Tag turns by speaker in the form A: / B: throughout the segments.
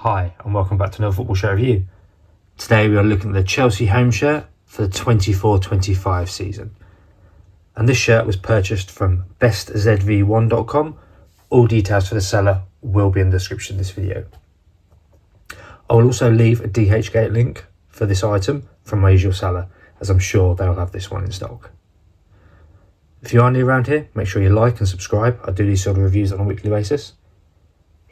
A: Hi and welcome back to another football show review. Today we are looking at the Chelsea home shirt for the 24-25 season. And this shirt was purchased from bestzv1.com. All details for the seller will be in the description of this video. I will also leave a dhgate link for this item from my usual seller, as I'm sure they'll have this one in stock. If you are new around here, make sure you like and subscribe. I do these sort of reviews on a weekly basis.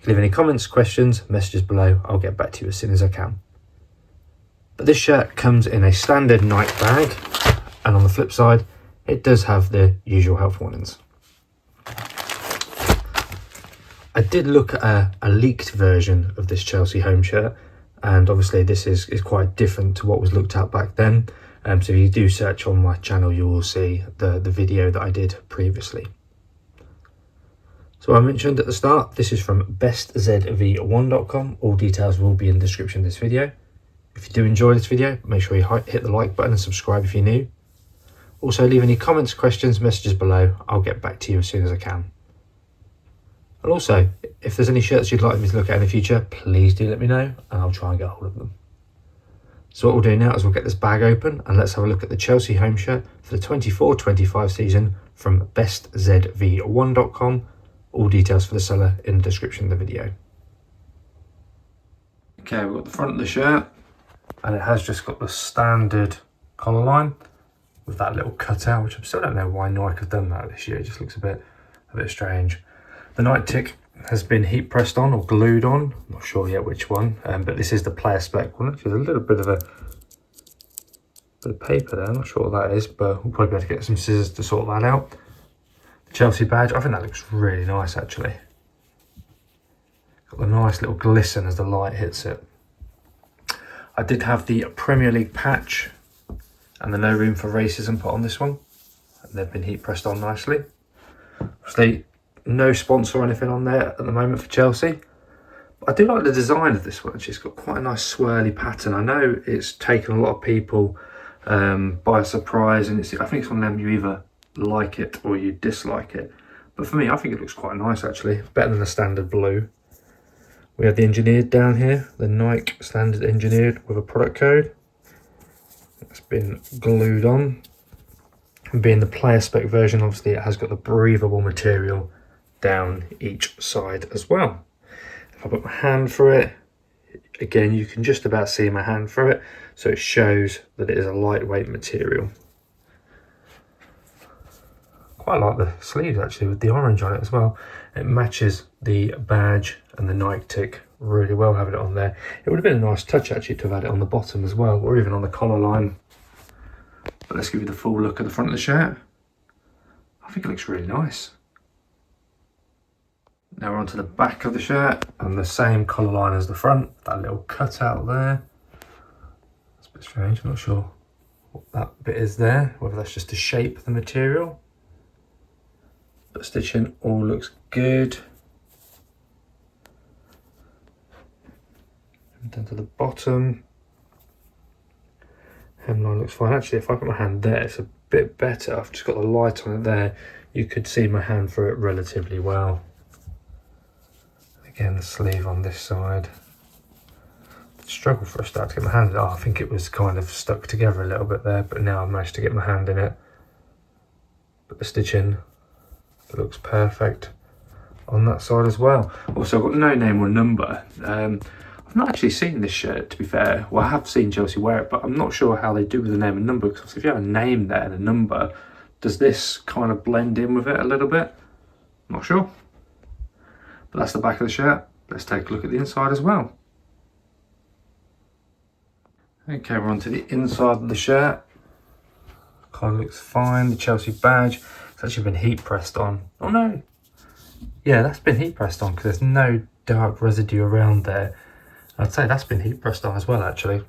A: Leave any comments, questions, messages below. I'll get back to you as soon as I can. But this shirt comes in a standard Nike bag, and on the flip side, it does have the usual health warnings. I did look at a leaked version of this Chelsea home shirt, and obviously this is quite different to what was looked at back then. So if you do search on my channel, you will see the video that I did previously. So I mentioned at the start, this is from bestzv1.com. All details will be in the description of this video. If you do enjoy this video, make sure you hit the like button and subscribe if you're new. Also leave any comments, questions, messages below. I'll get back to you as soon as I can. And also, if there's any shirts you'd like me to look at in the future, please do let me know and I'll try and get hold of them. So what we'll do now is we'll get this bag open and let's have a look at the Chelsea home shirt for the 24-25 season from bestzv1.com. All details for the seller in the description of the video. Okay, we've got the front of the shirt and it has just got the standard collar line with that little cutout, which I still don't know why Nike have done that this year. It just looks a bit strange. The Nike tick has been heat pressed on or glued on. I'm not sure yet which one, but this is the player spec one. There's a little bit of paper there. I'm not sure what that is, but we'll probably be able to get some scissors to sort that out. Chelsea badge, I think that looks really nice actually. Got the nice little glisten as the light hits it. I did have the Premier League patch and the no room for racism put on this one. And they've been heat pressed on nicely. Obviously, no sponsor or anything on there at the moment for Chelsea. But I do like the design of this one. It's got quite a nice swirly pattern. I know it's taken a lot of people by surprise, and I think it's one of them you either like it or you dislike it, but for me I think it looks quite nice actually, better than the standard blue. We have the engineered down here, the Nike standard engineered with a product code. It's been glued on, and being the player spec version, obviously it has got the breathable material down each side as well. If I put my hand through it, again you can just about see my hand through it, so it shows that it is a lightweight material. Quite like the sleeves actually with the orange on it as well. It matches the badge and the Nike tick really well having it on there. It would have been a nice touch actually to have had it on the bottom as well, or even on the collar line. But let's give you the full look at the front of the shirt. I think it looks really nice. Now we're onto the back of the shirt and the same collar line as the front. That little cutout there. It's a bit strange, I'm not sure what that bit is there, whether that's just to shape the material. But stitching all looks good. Down to the bottom. Hemline looks fine. Actually, if I put my hand there, it's a bit better. I've just got the light on it there. You could see my hand through it relatively well. Again, the sleeve on this side. Struggle for a start to get my hand. Oh, I think it was kind of stuck together a little bit there, but now I've managed to get my hand in it. But the stitching looks perfect on that side as well. Also, I've got no name or number. I've not actually seen this shirt, to be fair. Well, I have seen Chelsea wear it, but I'm not sure how they do with the name and number, because if you have a name there and a number, does this kind of blend in with it a little bit? Not sure. But that's the back of the shirt. Let's take a look at the inside as well. Okay, we're on to the inside of the shirt. Kind of looks fine. The Chelsea badge, it's actually been heat pressed on. Oh no, yeah, that's been heat pressed on because there's no dark residue around there. I'd say that's been heat pressed on as well actually.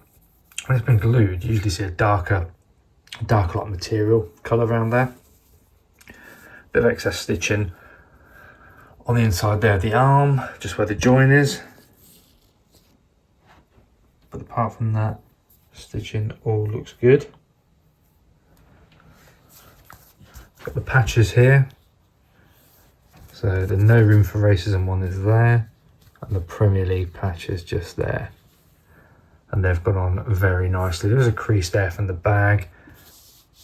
A: When it's been glued, you usually see a darker like material colour around there. Bit of excess stitching on the inside there of the arm, just where the join is. But apart from that, stitching all looks good. Got the patches here. So the no room for racism one is there. And the Premier League patch is just there. And they've gone on very nicely. There was a crease there from the bag,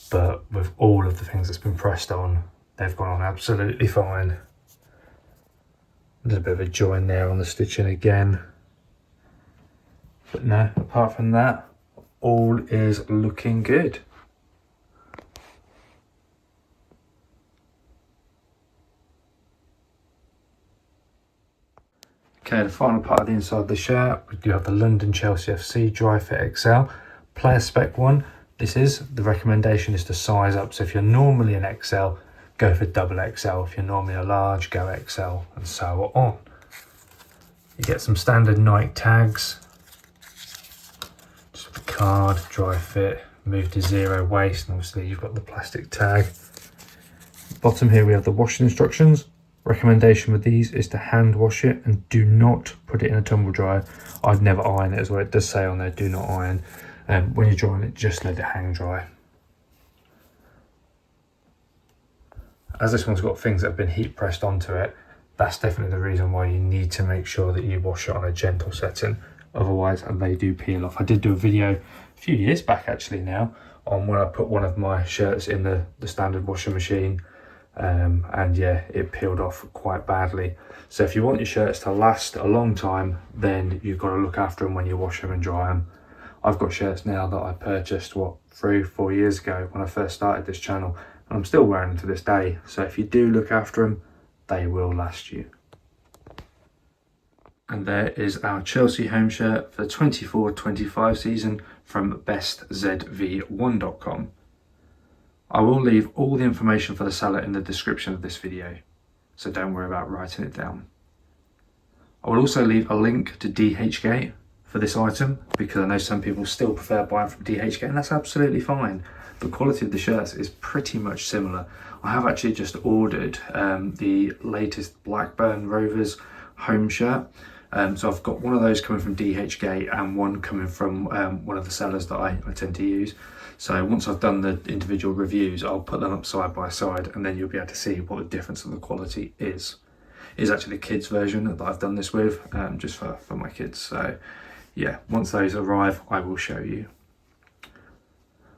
A: but with all of the things that's been pressed on, they've gone on absolutely fine. There's a bit of a join there on the stitching again. But no, apart from that, all is looking good. Okay, the final part of the inside of the shirt, we do have the London Chelsea FC Dry Fit XL player spec one. The recommendation is to size up. So if you're normally an XL, go for double XL. If you're normally a large, go XL, and so on. You get some standard Nike tags. Just the card, dry fit, move to zero waste, and obviously you've got the plastic tag. Bottom here we have the washing instructions. Recommendation with these is to hand wash it and do not put it in a tumble dryer. I'd never iron it as well. It does say on there, do not iron. When you're drying it, just let it hang dry. As this one's got things that have been heat pressed onto it, that's definitely the reason why you need to make sure that you wash it on a gentle setting. Otherwise, they do peel off. I did do a video a few years back actually now on when I put one of my shirts in the standard washing machine. And yeah, it peeled off quite badly. So if you want your shirts to last a long time, then you've got to look after them when you wash them and dry them. I've got shirts now that I purchased 3-4 years ago when I first started this channel, and I'm still wearing them to this day. So if you do look after them, they will last you. And there is our Chelsea home shirt for the 24-25 season from bestzv1.com. I will leave all the information for the seller in the description of this video, so don't worry about writing it down. I will also leave a link to dhgate for this item, because I know some people still prefer buying from dhgate, and that's absolutely fine. The quality of the shirts is pretty much similar. I have actually just ordered the latest Blackburn Rovers home shirt. So I've got one of those coming from dhgate and one coming from one of the sellers that I tend to use. So once I've done the individual reviews, I'll put them up side by side, and then you'll be able to see what the difference of the quality is. It's actually the kids version that I've done this with, just for my kids. So yeah, once those arrive, I will show you.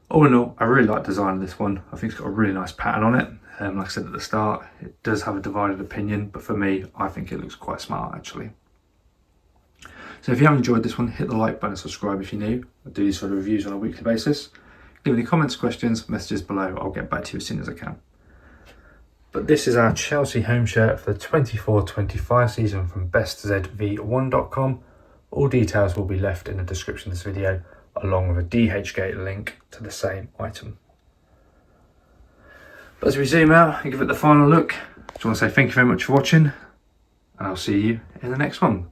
A: All in all, I really like the design of this one. I think it's got a really nice pattern on it. Like I said at the start, it does have a divided opinion, but for me, I think it looks quite smart actually. So if you have enjoyed this one, hit the like button, subscribe if you're new. I do these sort of reviews on a weekly basis. Leave any comments, questions, messages below. I'll get back to you as soon as I can. But this is our Chelsea home shirt for the 24-25 season from bestzv1.com. All details will be left in the description of this video, along with a dhgate link to the same item. But as we zoom out and give it the final look, I just want to say thank you very much for watching, and I'll see you in the next one.